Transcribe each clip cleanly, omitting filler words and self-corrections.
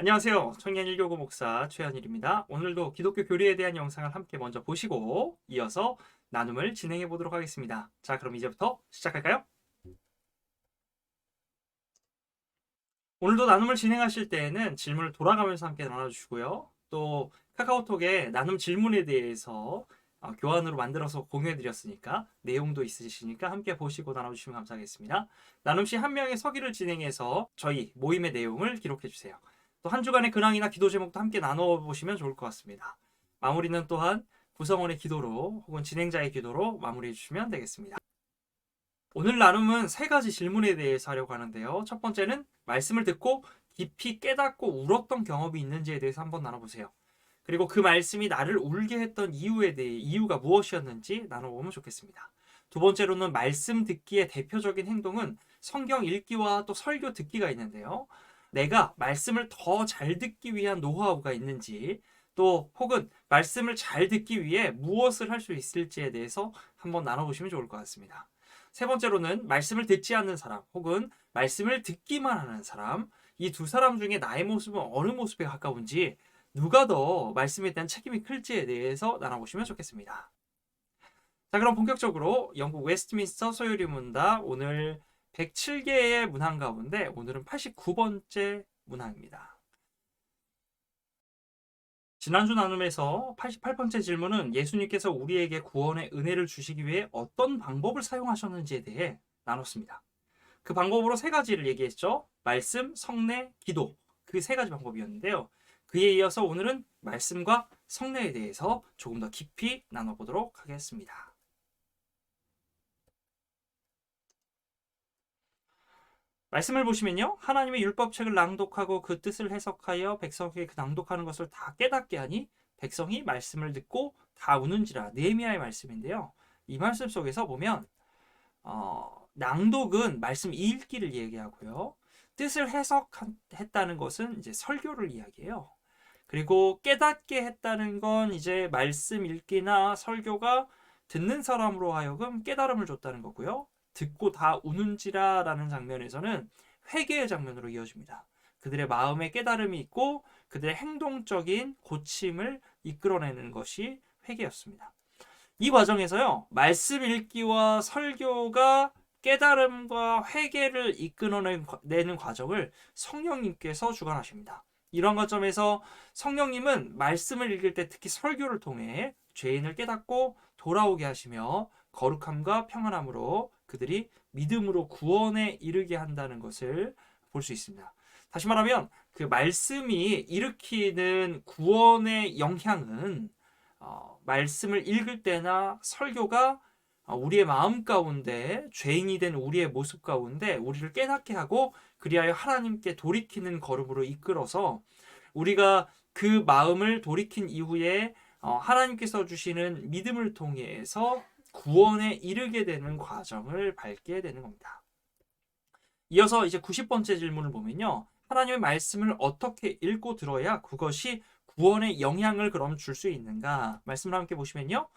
안녕하세요. 청년 1교구 목사 최현일입니다. 오늘도 기독교 교리에 대한 영상을 함께 먼저 보시고 이어서 나눔을 진행해 보도록 하겠습니다. 자, 그럼 이제부터 시작할까요? 오늘도 나눔을 진행하실 때에는 질문을 돌아가면서 함께 나눠주시고요. 또 카카오톡에 나눔 질문에 대해서 교환으로 만들어서 공유해 드렸으니까 내용도 있으시니까 함께 보시고 나눠주시면 감사하겠습니다. 나눔 시 한 명의 서기를 진행해서 저희 모임의 내용을 기록해 주세요. 또 한 주간의 근황이나 기도 제목도 함께 나눠보시면 좋을 것 같습니다. 마무리는 또한 구성원의 기도로 혹은 진행자의 기도로 마무리해 주시면 되겠습니다. 오늘 나눔은 세 가지 질문에 대해서 하려고 하는데요. 첫 번째는 말씀을 듣고 깊이 깨닫고 울었던 경험이 있는지에 대해서 한번 나눠보세요. 그리고 그 말씀이 나를 울게 했던 이유에 대해 이유가 무엇이었는지 나눠보면 좋겠습니다. 두 번째로는 말씀 듣기의 대표적인 행동은 성경 읽기와 또 설교 듣기가 있는데요. 내가 말씀을 더 잘 듣기 위한 노하우가 있는지 또 혹은 말씀을 잘 듣기 위해 무엇을 할 수 있을지에 대해서 한번 나눠보시면 좋을 것 같습니다. 세 번째로는 말씀을 듣지 않는 사람 혹은 말씀을 듣기만 하는 사람, 이 두 사람 중에 나의 모습은 어느 모습에 가까운지, 누가 더 말씀에 대한 책임이 클지에 대해서 나눠보시면 좋겠습니다. 자, 그럼 본격적으로 영국 웨스트민스터 소요리 문답, 오늘 107개의 문항 가운데 오늘은 89번째 문항입니다. 지난주 나눔에서 88번째 질문은 예수님께서 우리에게 구원의 은혜를 주시기 위해 어떤 방법을 사용하셨는지에 대해 나눴습니다. 그 방법으로 세 가지를 얘기했죠. 말씀, 성례, 기도. 그 세 가지 방법이었는데요. 그에 이어서 오늘은 말씀과 성례에 대해서 조금 더 깊이 나눠보도록 하겠습니다. 말씀을 보시면요. 하나님의 율법책을 낭독하고 그 뜻을 해석하여 백성에게 그 낭독하는 것을 다 깨닫게 하니 백성이 말씀을 듣고 다 우는지라. 느헤미야의 말씀인데요. 이 말씀 속에서 보면 낭독은 말씀 읽기를 얘기하고요. 뜻을 해석했다는 것은 이제 설교를 이야기해요. 그리고 깨닫게 했다는 건 이제 말씀 읽기나 설교가 듣는 사람으로 하여금 깨달음을 줬다는 거고요. 듣고 다 우는지라라는 장면에서는 회개의 장면으로 이어집니다. 그들의 마음에 깨달음이 있고 그들의 행동적인 고침을 이끌어내는 것이 회개였습니다. 이 과정에서요, 말씀 읽기와 설교가 깨달음과 회개를 이끌어내는 과정을 성령님께서 주관하십니다. 이런 관점에서 성령님은 말씀을 읽을 때 특히 설교를 통해 죄인을 깨닫고 돌아오게 하시며 거룩함과 평안함으로 그들이 믿음으로 구원에 이르게 한다는 것을 볼 수 있습니다. 다시 말하면 그 말씀이 일으키는 구원의 영향은 말씀을 읽을 때나 설교가 우리의 마음 가운데 죄인이 된 우리의 모습 가운데 우리를 깨닫게 하고 그리하여 하나님께 돌이키는 걸음으로 이끌어서 우리가 그 마음을 돌이킨 이후에 하나님께서 주시는 믿음을 통해서 구원에 이르게 되는 과정을 밟게 되는 겁니다. 이어서 이제 90번째 질문을 보면요. 하나님의 말씀을 어떻게 읽고 들어야 그것이 구원의 영향을 그럼 줄 수 있는가? 말씀을 함께 보시면요.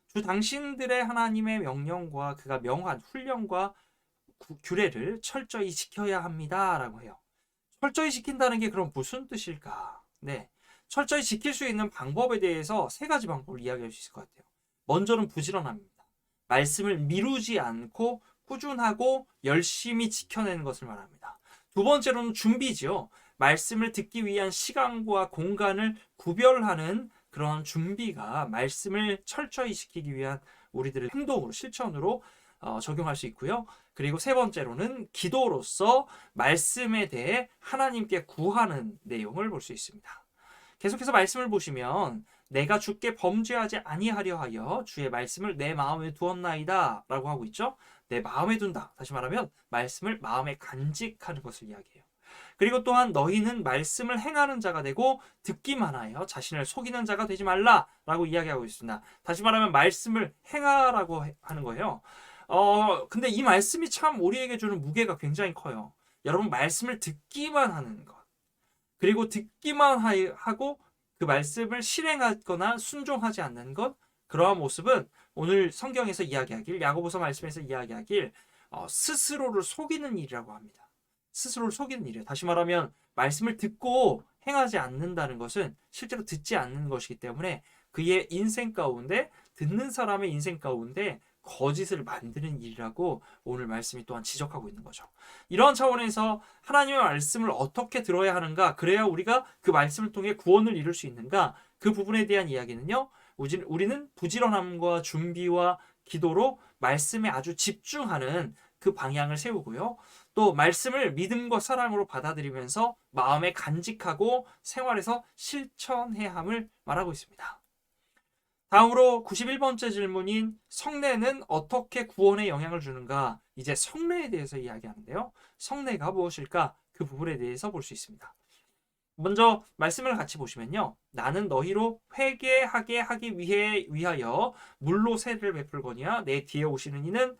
주 당신들의 하나님의 명령과 그가 명한 훈령과 규례를 철저히 지켜야 합니다라고 해요. 철저히 지킨다는 게 그럼 무슨 뜻일까? 네. 철저히 지킬 수 있는 방법에 대해서 세 가지 방법을 이야기할 수 있을 것 같아요. 먼저는 부지런합니다. 말씀을 미루지 않고 꾸준하고 열심히 지켜내는 것을 말합니다. 두 번째로는 준비죠. 말씀을 듣기 위한 시간과 공간을 구별하는 그런 준비가 말씀을 철저히 지키기 위한 우리들의 행동으로, 실천으로 적용할 수 있고요. 그리고 세 번째로는 기도로서 말씀에 대해 하나님께 구하는 내용을 볼 수 있습니다. 계속해서 말씀을 보시면 내가 주께 범죄하지 아니하려 하여 주의 말씀을 내 마음에 두었나이다 라고 하고 있죠. 내 마음에 둔다. 다시 말하면 말씀을 마음에 간직하는 것을 이야기해요. 그리고 또한 너희는 말씀을 행하는 자가 되고 듣기만 하여 자신을 속이는 자가 되지 말라라고 이야기하고 있습니다. 다시 말하면 말씀을 행하라고 하는 거예요. 근데 이 말씀이 참 우리에게 주는 무게가 굉장히 커요. 여러분, 말씀을 듣기만 하는 것. 그리고 듣기만 하고 그 말씀을 실행하거나 순종하지 않는 것, 그러한 모습은 오늘 성경에서 이야기하길, 야고보서 말씀에서 이야기하길 스스로를 속이는 일이라고 합니다. 스스로를 속이는 일이에요. 다시 말하면 말씀을 듣고 행하지 않는다는 것은 실제로 듣지 않는 것이기 때문에 그의 인생 가운데, 듣는 사람의 인생 가운데 거짓을 만드는 일이라고 오늘 말씀이 또한 지적하고 있는 거죠. 이런 차원에서 하나님의 말씀을 어떻게 들어야 하는가, 그래야 우리가 그 말씀을 통해 구원을 이룰 수 있는가, 그 부분에 대한 이야기는요, 우리는 부지런함과 준비와 기도로 말씀에 아주 집중하는 그 방향을 세우고요. 또 말씀을 믿음과 사랑으로 받아들이면서 마음에 간직하고 생활에서 실천해야 함을 말하고 있습니다. 다음으로 91번째 질문인 성례는 어떻게 구원에 영향을 주는가? 이제 성례에 대해서 이야기하는데요. 성례가 무엇일까? 그 부분에 대해서 볼 수 있습니다. 먼저 말씀을 같이 보시면요. 나는 너희로 회개하게 하기 위하여 물로 세례를 베풀거니와 내 뒤에 오시는 이는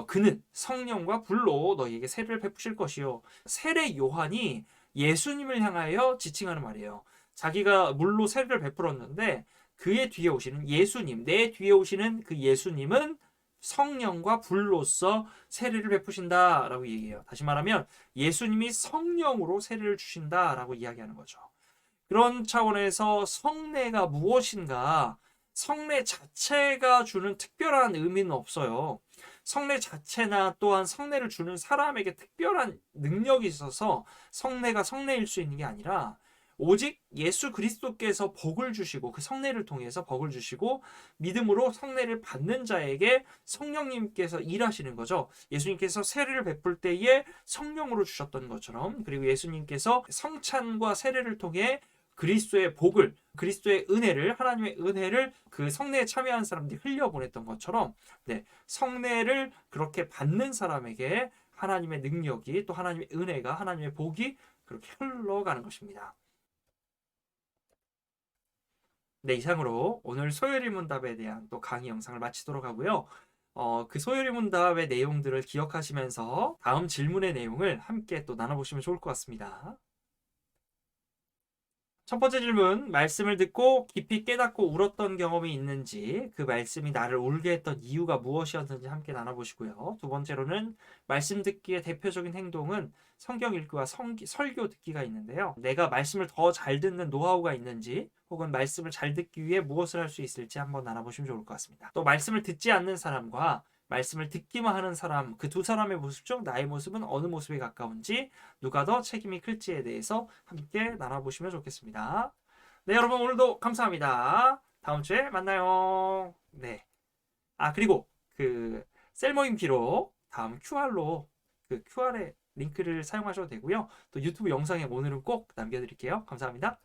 그는 성령과 불로 너희에게 세례를 베푸실 것이요. 세례 요한이 예수님을 향하여 지칭하는 말이에요. 자기가 물로 세례를 베풀었는데 그의 뒤에 오시는 예수님, 내 뒤에 오시는 그 예수님은 성령과 불로서 세례를 베푸신다라고 얘기해요. 다시 말하면 예수님이 성령으로 세례를 주신다라고 이야기하는 거죠. 그런 차원에서 성례가 무엇인가? 성례 자체가 주는 특별한 의미는 없어요. 성례 자체나 또한 성례를 주는 사람에게 특별한 능력이 있어서 성례가 성례일 수 있는 게 아니라 오직 예수 그리스도께서 복을 주시고 그 성례를 통해서 복을 주시고 믿음으로 성례를 받는 자에게 성령님께서 일하시는 거죠. 예수님께서 세례를 베풀 때에 성령으로 주셨던 것처럼, 그리고 예수님께서 성찬과 세례를 통해 그리스도의 복을, 그리스도의 은혜를, 하나님의 은혜를 그 성례에 참여한 사람들이 흘려보냈던 것처럼, 네, 성례를 그렇게 받는 사람에게 하나님의 능력이, 또 하나님의 은혜가, 하나님의 복이 그렇게 흘러가는 것입니다. 네, 이상으로 오늘 소요리문답에 대한 또 강의 영상을 마치도록 하고요. 그 소요리문답의 내용들을 기억하시면서 다음 질문의 내용을 함께 또 나눠보시면 좋을 것 같습니다. 첫 번째 질문, 말씀을 듣고 깊이 깨닫고 울었던 경험이 있는지, 그 말씀이 나를 울게 했던 이유가 무엇이었는지 함께 나눠보시고요. 두 번째로는 말씀 듣기의 대표적인 행동은 성경 읽기와 설교 듣기가 있는데요. 내가 말씀을 더 잘 듣는 노하우가 있는지, 혹은 말씀을 잘 듣기 위해 무엇을 할 수 있을지 한번 나눠보시면 좋을 것 같습니다. 또 말씀을 듣지 않는 사람과 말씀을 듣기만 하는 사람, 그 두 사람의 모습 중 나의 모습은 어느 모습에 가까운지, 누가 더 책임이 클지에 대해서 함께 나눠보시면 좋겠습니다. 네, 여러분 오늘도 감사합니다. 다음 주에 만나요. 네. 그리고 그 셀모임 기록 다음 QR로 그 QR의 링크를 사용하셔도 되고요. 또 유튜브 영상에 오늘은 꼭 남겨드릴게요. 감사합니다.